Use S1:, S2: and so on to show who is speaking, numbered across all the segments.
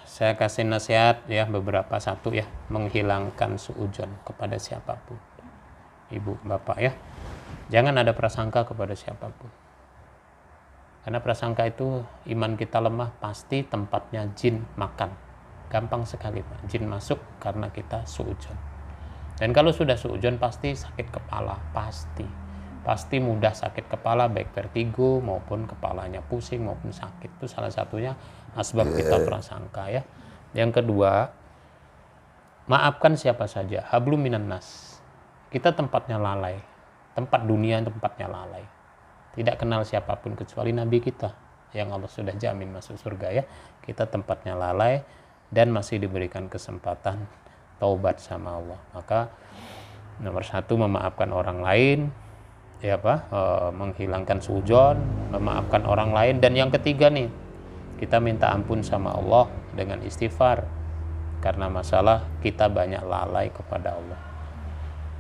S1: saya kasih nasihat ya beberapa. Satu ya, menghilangkan suudzon kepada siapapun, ibu, bapak ya. Jangan ada prasangka kepada siapapun. Karena prasangka itu iman kita lemah, pasti tempatnya jin makan. Gampang sekali Pak, jin masuk karena kita suudzon. Dan kalau sudah suudzon pasti sakit kepala, pasti mudah sakit kepala, baik vertigo maupun kepalanya pusing maupun sakit. Itu salah satunya asbab kita prasangka ya. Yang kedua, maafkan siapa saja, hablum minan nas. Kita tempatnya lalai, tempat dunia tempatnya lalai, tidak kenal siapapun kecuali Nabi kita yang Allah sudah jamin masuk surga ya. Kita tempatnya lalai dan masih diberikan kesempatan taubat sama Allah. Maka nomor satu, memaafkan orang lain ya menghilangkan suudzon, memaafkan orang lain. Dan yang ketiga nih, kita minta ampun sama Allah dengan istighfar karena masalah kita banyak lalai kepada Allah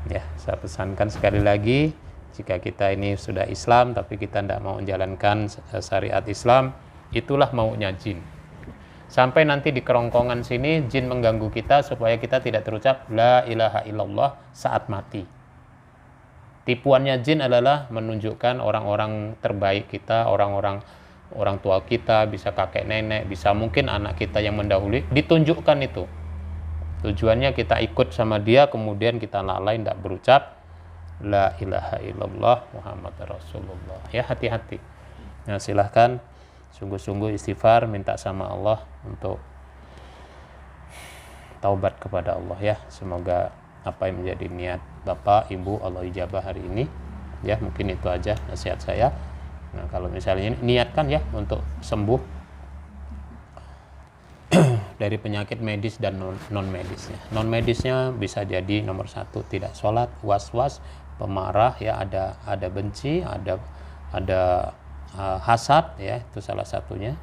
S1: ya. Saya pesankan sekali lagi, jika kita ini sudah Islam tapi kita tidak mau menjalankan syariat Islam, itulah maunya jin. Sampai nanti di kerongkongan sini jin mengganggu kita supaya kita tidak terucap la ilaha illallah saat mati. Tipuannya jin adalah menunjukkan orang-orang terbaik kita, orang tua kita, bisa kakek nenek, bisa mungkin anak kita yang mendahului, ditunjukkan itu. Tujuannya kita ikut sama dia, kemudian kita lalai tidak berucap la ilaha illallah Muhammad Rasulullah ya. Hati-hati. Nah, silahkan sungguh-sungguh istighfar, minta sama Allah untuk taubat kepada Allah ya. Semoga apa yang menjadi niat Bapak, Ibu, Allah ijabah hari ini ya. Mungkin itu aja nasihat saya. Nah, kalau misalnya niatkan ya untuk sembuh dari penyakit medis dan non medisnya. Non medisnya bisa jadi nomor satu, tidak sholat, was-was, pemarah ya, ada benci, ada hasad ya, itu salah satunya.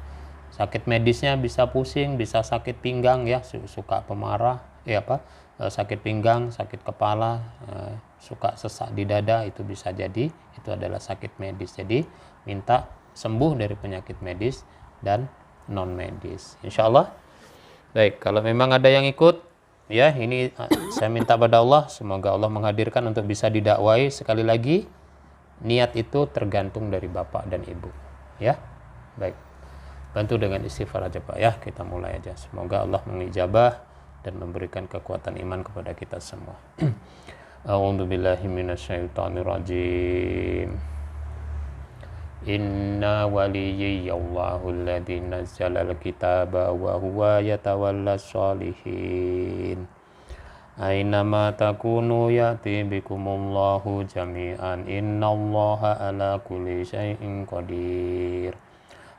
S1: Sakit medisnya bisa pusing, bisa sakit pinggang ya, suka pemarah ya sakit pinggang, sakit kepala, suka sesak di dada, itu bisa jadi itu adalah sakit medis. Jadi minta sembuh dari penyakit medis dan non medis, insya Allah. Baik, kalau memang ada yang ikut ya, ini saya minta pada Allah, semoga Allah menghadirkan untuk bisa didakwai. Sekali lagi, niat itu tergantung dari Bapak dan Ibu ya. Baik, bantu dengan istighfar aja Pak ya. Kita mulai aja, semoga Allah mengijabah dan memberikan kekuatan iman kepada kita semua. A'udzubillahi minasyaitonirrajim. Inna waliyallahu alladzi nazzalal kitaba wa huwa yatawallas sholihin. Ainama takunu ya'ti bikumullahu jami'an. Innallaha ala kulli syai'in qadir.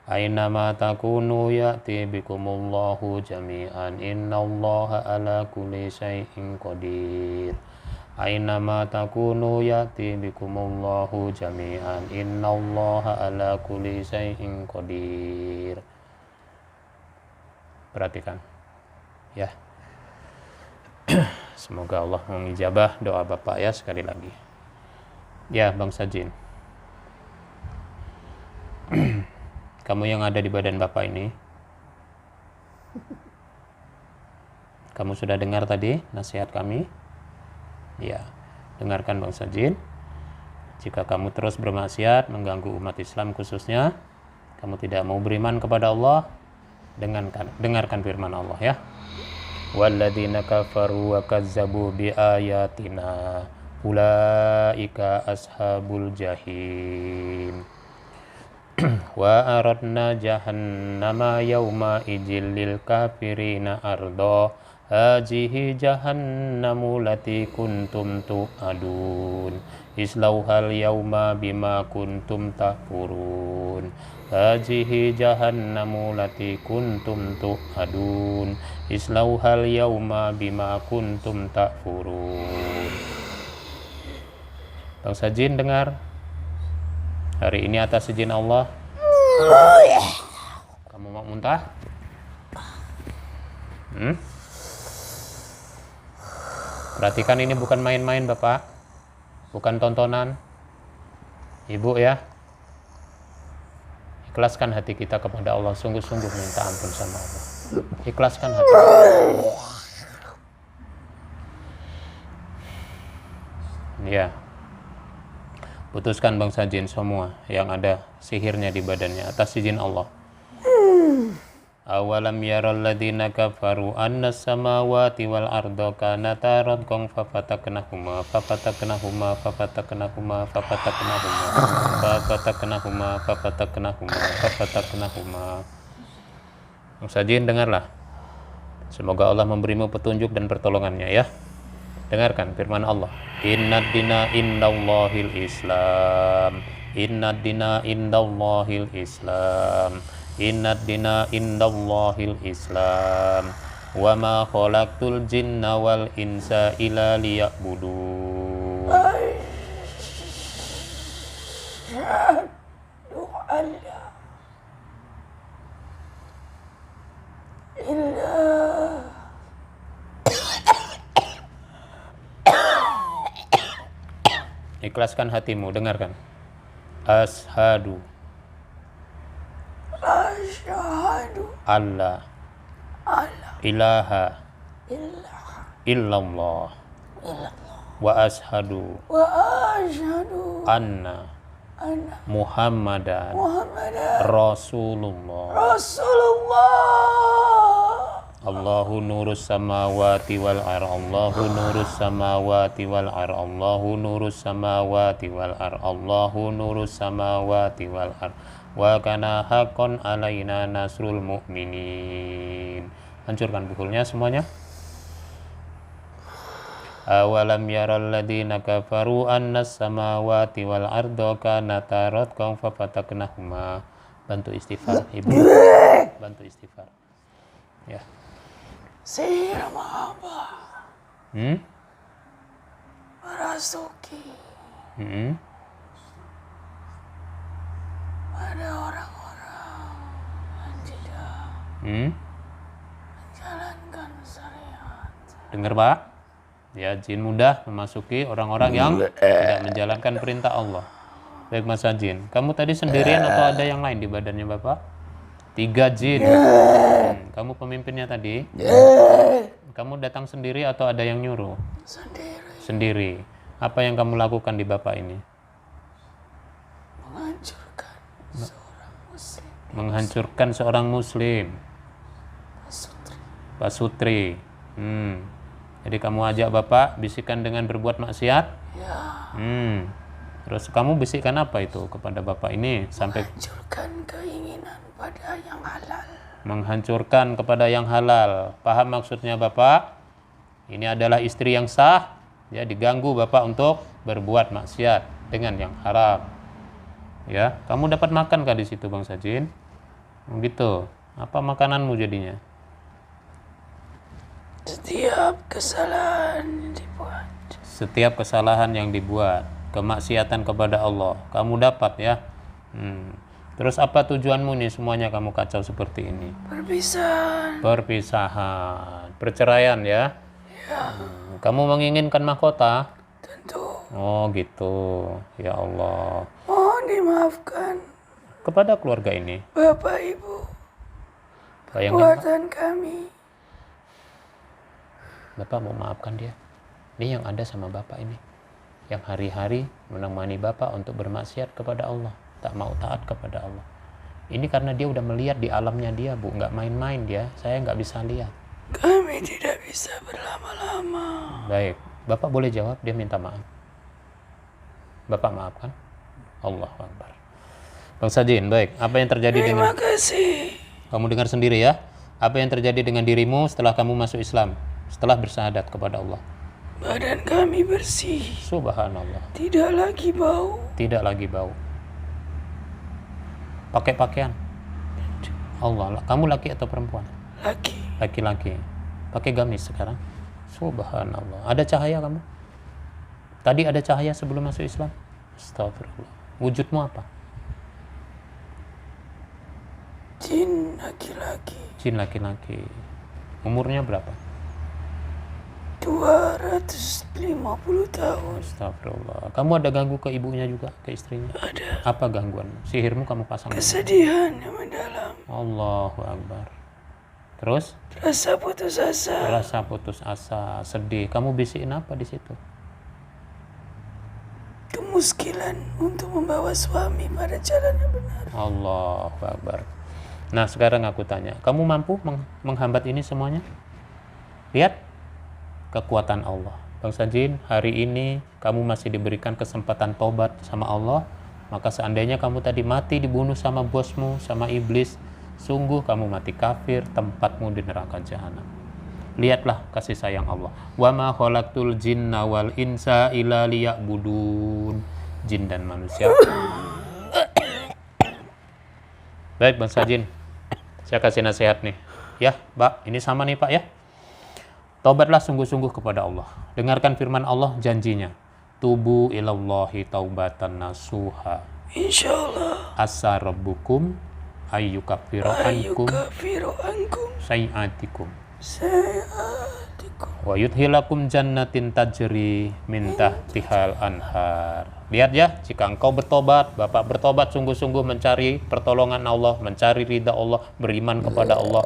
S1: Ainama takunu ya'ti bikumullahu jami'an. Innallaha ala kulli syai'in qadir. Ainama takunu ya'ti bikumullahu jami'an. Innallaha ala kulli syai'in qadir. Perhatikan ya. Semoga Allah mengijabah doa Bapak ya. Sekali lagi ya, bangsa jin, kamu yang ada di badan Bapak ini, kamu sudah dengar tadi nasihat kami ya. Dengarkan bangsa jin, jika kamu terus bermaksiat, mengganggu umat Islam khususnya, kamu tidak mau beriman kepada Allah, dengarkan firman Allah ya. Walladzina kafaru wa kazzabu bi ayatina ulaika ashabul jahim. Wa aradna jahannama yawma idzil lil kafirina arda. Hajihi jahannamu lati kuntum tu'adun. Islauhal yawma bima kuntum takfurun. Hajihi jahannamu lati kuntum tu'adun. Islauhal yawma bima kuntum takfurun. Bangsa jin dengar, hari ini atas izin Allah kamu mau muntah? Perhatikan, ini bukan main-main Bapak, bukan tontonan. Ibu ya, ikhlaskan hati kita kepada Allah, sungguh-sungguh minta ampun sama Allah. Ikhlaskan hati. Ya. Putuskan bangsa jin semua yang ada sihirnya di badannya atas izin Allah. Awalam yaral ladzina kafaru anna samawati wal arda kanata ratqan fafataknahuma fafataknahuma fafataknahuma fafataknahuma fafataknahuma fafataknahuma fafataknahuma. Bangsa jin, dengarlah. Semoga Allah memberimu petunjuk dan pertolongannya ya. Dengarkan firman Allah. Innad dina indallahil Islam. Innad dina indallahil Islam. Innad dina indallahil Islam. Wa ma khalaqtul jinna wal insa illa liya'budun.
S2: Asyhadu an la ilaha
S1: Ikhlaskan hatimu, dengarkan. Ashadu alla ilaha illallah wa ashadu anna Muhammadan Rasulullah. Allahu nurus samawati wal ar. Allahu nurus samawati wal ar. Allahu nurus samawati wal ar. Allahu nurus samawati wal ar. Wa kana haqqan alaina nasrul mu'minin. Hancurkan pukulnya semuanya. Awalam yaral ladzina kafaru anna samawati wal arda kanata ratqan fafataknahuma. Bantu istighfar Ibu. Bantu istighfar. Ya.
S2: sihir apa? Merasuki pada orang-orang yang tidak menjalankan syariat.
S1: Dengar Pak? Ya, jin mudah memasuki orang-orang yang tidak menjalankan perintah Allah. Baik Mas Jin, kamu tadi sendirian atau ada yang lain di badannya Bapak? 3 jin. Kamu pemimpinnya tadi? Kamu datang sendiri atau ada yang nyuruh? Sendiri. Apa yang kamu lakukan di Bapak ini? Menghancurkan seorang muslim. Pasutri. Jadi kamu ajak Bapak bisikan dengan berbuat maksiat?
S2: Ya.
S1: Terus kamu bisikkan apa itu kepada Bapak ini sampai
S2: menghancurkan keinginan pada yang halal.
S1: Menghancurkan kepada yang halal. Paham maksudnya Bapak? Ini adalah istri yang sah, ya, diganggu Bapak untuk berbuat maksiat dengan yang haram. Ya, kamu dapat makan kah di situ Bang Sajin? Begitu. Apa makananmu jadinya?
S2: Setiap kesalahan dibuat.
S1: Setiap kesalahan yang dibuat, kemaksiatan kepada Allah, kamu dapat ya. Terus apa tujuanmu nih semuanya kamu kacau seperti ini? Perpisahan, perceraian ya?
S2: Ya.
S1: Kamu menginginkan mahkota?
S2: Tentu.
S1: Oh gitu, ya Allah.
S2: Mohon dimaafkan
S1: Kepada keluarga ini,
S2: Bapak Ibu, perbuatan kami.
S1: Bapak mau maafkan dia. Ini yang ada sama Bapak ini, yang hari-hari menemani Bapak untuk bermaksiat kepada Allah, tak mau taat kepada Allah. Ini karena dia udah melihat di alamnya dia, Bu, nggak main-main dia. Saya nggak bisa lihat.
S2: Kami tidak bisa berlama-lama.
S1: Baik, Bapak boleh jawab, dia minta maaf. Bapak maafkan? Allahu Akbar. Bang Sajin, baik. Apa yang terjadi
S2: Terima kasih.
S1: Kamu dengar sendiri ya. Apa yang terjadi dengan dirimu setelah kamu masuk Islam? Setelah bersyahadat kepada Allah?
S2: Badan kami bersih.
S1: Subhanallah.
S2: Tidak lagi bau.
S1: Tidak lagi bau. Pakai pakaian? Allah, kamu laki atau perempuan?
S2: Laki.
S1: Laki-laki. Pakai gamis sekarang? Subhanallah. Ada cahaya kamu? Tadi ada cahaya sebelum masuk Islam? Astagfirullah. Wujudmu apa?
S2: Jin laki-laki.
S1: Jin laki-laki. Umurnya berapa?
S2: 250 tahun.
S1: Astagfirullah. Kamu ada ganggu ke ibunya juga, ke istrinya?
S2: Ada.
S1: Apa gangguan? Sihirmu kamu pasang?
S2: Kesedihan yang mendalam.
S1: Allahu Akbar. Terus
S2: Rasa putus asa.
S1: rasa putus asa, sedih. Kamu bisikin apa di situ?
S2: Kemuskilan untuk membawa suami pada jalan yang benar.
S1: Allahu Akbar. Nah sekarang aku tanya, kamu mampu menghambat ini semuanya? Lihat kekuatan Allah. Bangsa Jin, hari ini kamu masih diberikan kesempatan tobat sama Allah. Maka seandainya kamu tadi mati dibunuh sama bosmu, sama iblis, sungguh kamu mati kafir, tempatmu di neraka jahanam. Lihatlah kasih sayang Allah. Wa ma khalaqtul jinna wal insa illa liya'budun. Jin dan manusia. Baik bangsa Jin, saya kasih nasihat nih. Ya, Pak, ini sama nih Pak ya. Taubatlah sungguh-sungguh kepada Allah. Dengarkan firman Allah janjinya. Tubu ilallahi taubatan nasuha.
S2: Insyaallah.
S1: Asa rabbukum ayyukafiru ankum
S2: Ayukafiru ankum
S1: sayiatikum.
S2: sayiatikum.
S1: Wa yudhilakum jannatin tajri min tahtihal anhar. Lihat ya, jika engkau bertobat, Bapak bertobat sungguh-sungguh mencari pertolongan Allah, mencari ridha Allah, beriman kepada Allah.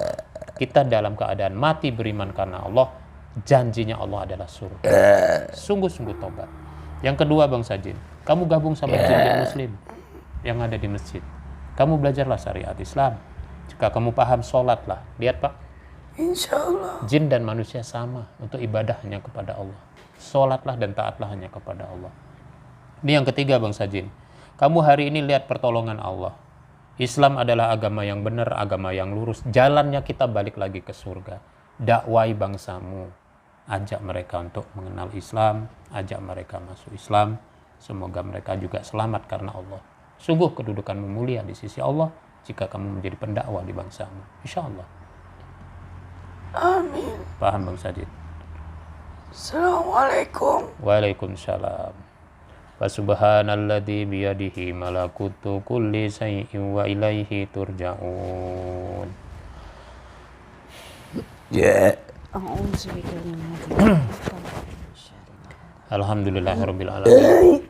S1: Kita dalam keadaan mati beriman karena Allah, janjinya Allah adalah surga. Sungguh-sungguh tobat. Yang kedua bangsa Jin, kamu gabung sama jin muslim yang ada di masjid. Kamu belajarlah syariat Islam. Jika kamu paham, sholatlah. Lihat Pak,
S2: Insyaallah.
S1: jin dan manusia sama untuk ibadah hanya kepada Allah. Sholatlah dan taatlah hanya kepada Allah. Ini yang ketiga bangsa Jin. Kamu hari ini lihat pertolongan Allah. Islam adalah agama yang benar, agama yang lurus. Jalannya kita balik lagi ke surga. Dakwai bangsamu. Ajak mereka untuk mengenal Islam. Ajak mereka masuk Islam. Semoga mereka juga selamat karena Allah. Sungguh kedudukanmu mulia di sisi Allah jika kamu menjadi pendakwah di bangsamu. Insya Allah.
S2: Amin.
S1: Paham bangsa Jin?
S2: Assalamualaikum.
S1: Waalaikumsalam. Fasubhanalladzi biyadihi malakutu kulli syai'in wa ilaihi turja'un. Alhamdulillahirabbil alamin.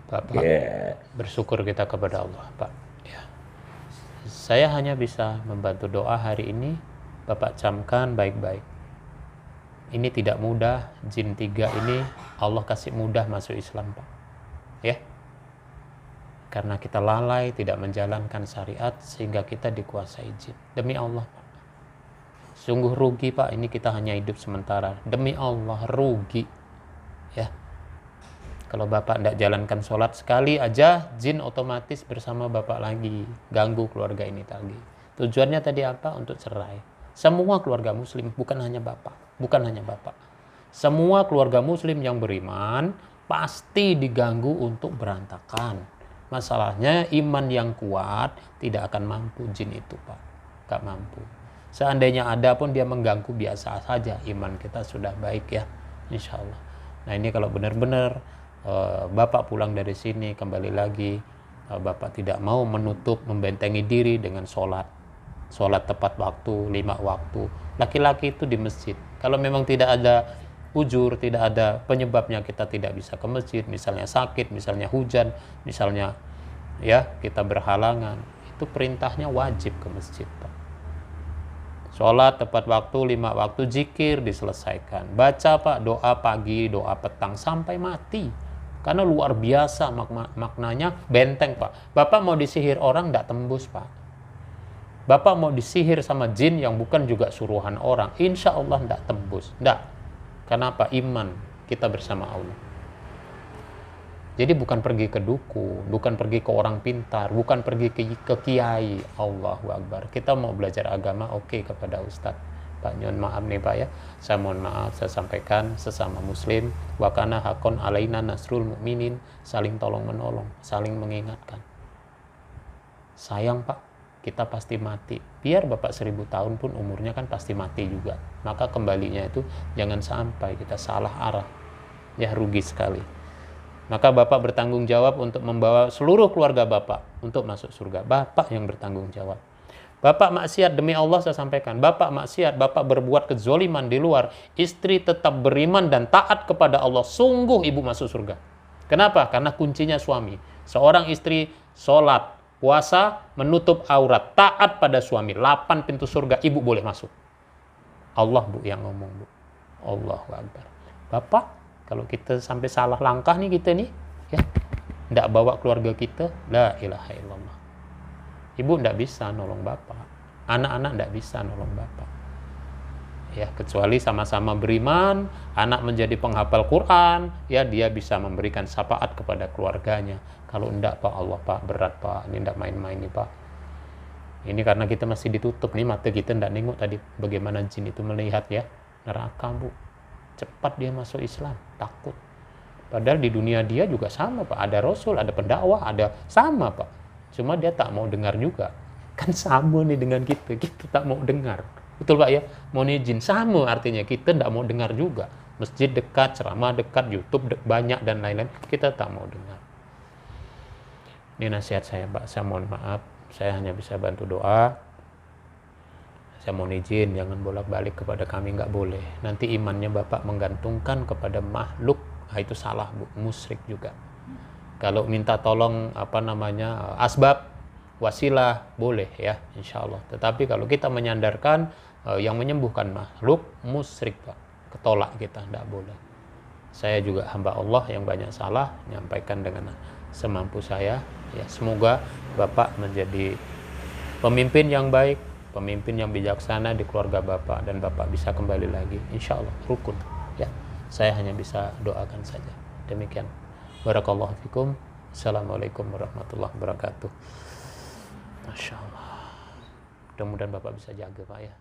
S1: Bapak, bersyukur kita kepada Allah, Pak. Ya. Saya hanya bisa membantu doa hari ini. Bapak camkan baik-baik. Ini tidak mudah, jin 3 ini Allah kasih mudah masuk Islam, Pak. Ya. Karena kita lalai tidak menjalankan syariat sehingga kita dikuasai jin. Demi Allah, Pak. Sungguh rugi, Pak. Ini kita hanya hidup sementara. Demi Allah, rugi. Ya. Kalau Bapak tidak jalankan sholat sekali aja, jin otomatis bersama Bapak lagi. Ganggu keluarga ini tadi. Tujuannya tadi apa? Untuk cerai. Semua keluarga muslim, bukan hanya Bapak. Bukan hanya Bapak. Semua keluarga muslim yang beriman pasti diganggu untuk berantakan. Masalahnya iman yang kuat tidak akan mampu jin itu, Pak. Gak mampu. Seandainya ada pun dia mengganggu biasa saja. Iman kita sudah baik ya. Insya Allah. Nah ini kalau benar-benar Bapak pulang dari sini kembali lagi, Bapak tidak mau menutup, membentengi diri dengan sholat tepat waktu, 5 waktu. Laki-laki itu di masjid. Kalau memang tidak ada ujur, tidak ada penyebabnya kita tidak bisa ke masjid, misalnya sakit, misalnya hujan, misalnya ya kita berhalangan, itu perintahnya wajib ke masjid, Pak. Sholat tepat waktu, 5 waktu, zikir diselesaikan. Baca Pak, doa pagi, doa petang sampai mati. Karena luar biasa maknanya, benteng Pak. Bapak mau disihir orang tidak tembus Pak. Bapak mau disihir sama jin yang bukan juga suruhan orang, insya Allah tidak tembus. Tidak. Kenapa? Iman kita bersama Allah. Jadi bukan pergi ke dukun, bukan pergi ke orang pintar, bukan pergi ke kiai. Allahu Akbar. Kita mau belajar agama, oke, kepada Ustadz. Pak, mohon maaf nih Pak ya. Saya mohon maaf, saya sampaikan sesama muslim, wa kana hakon alaina nasrul mukminin, saling tolong menolong, saling mengingatkan. Sayang Pak, kita pasti mati. Biar Bapak 1000 tahun pun umurnya kan pasti mati juga. Maka kembalinya itu jangan sampai kita salah arah. Ya rugi sekali. Maka Bapak bertanggung jawab untuk membawa seluruh keluarga Bapak untuk masuk surga. Bapak yang bertanggung jawab. Bapak maksiat, demi Allah saya sampaikan, Bapak maksiat, Bapak berbuat kezoliman di luar, istri tetap beriman dan taat kepada Allah, sungguh ibu masuk surga. Kenapa? Karena kuncinya suami. Seorang istri sholat, puasa, menutup aurat, taat pada suami, 8 pintu surga ibu boleh masuk. Allah Bu yang ngomong Bu. Allahu Akbar. Bapak, kalau kita sampai salah langkah nih kita nih, ya, nggak bawa keluarga kita, la ilaha illallah. Ibu nggak bisa nolong bapak, anak-anak nggak bisa nolong bapak. Ya, kecuali sama-sama beriman, anak menjadi penghafal Quran, ya dia bisa memberikan syafaat kepada keluarganya. Kalau enggak Pak, Allah Pak, berat Pak, ini enggak main-main nih Pak. Ini karena kita masih ditutup nih, mata kita enggak nengok tadi bagaimana jin itu melihat ya, neraka Bu. Cepat dia masuk Islam, takut. Padahal di dunia dia juga sama Pak, ada Rasul, ada pendakwah, ada sama Pak. Cuma dia tak mau dengar juga. Kan sama nih dengan kita tak mau dengar. Betul Pak ya? Mohon izin, sama artinya kita tidak mau dengar juga. Masjid dekat, ceramah dekat, YouTube banyak dan lain-lain, kita tak mau dengar. Ini nasihat saya Pak, saya mohon maaf, saya hanya bisa bantu doa. Saya mohon izin, jangan bolak-balik kepada kami, nggak boleh. Nanti imannya Bapak menggantungkan kepada makhluk, nah, itu salah Bu, musyrik juga. Kalau minta tolong asbab, wasilah boleh ya, insya Allah. Tetapi kalau kita menyandarkan yang menyembuhkan makhluk, musyrik Pak, ketolak kita, tidak boleh. Saya juga hamba Allah yang banyak salah, menyampaikan dengan semampu saya. Ya, semoga Bapak menjadi pemimpin yang baik, pemimpin yang bijaksana di keluarga Bapak, dan Bapak bisa kembali lagi, insya Allah rukun. Ya, saya hanya bisa doakan saja. Demikian. Barakallahu fikum. Assalamualaikum warahmatullahi wabarakatuh. Masya Allah. Mudah-mudahan Bapak bisa jaga Pak ya.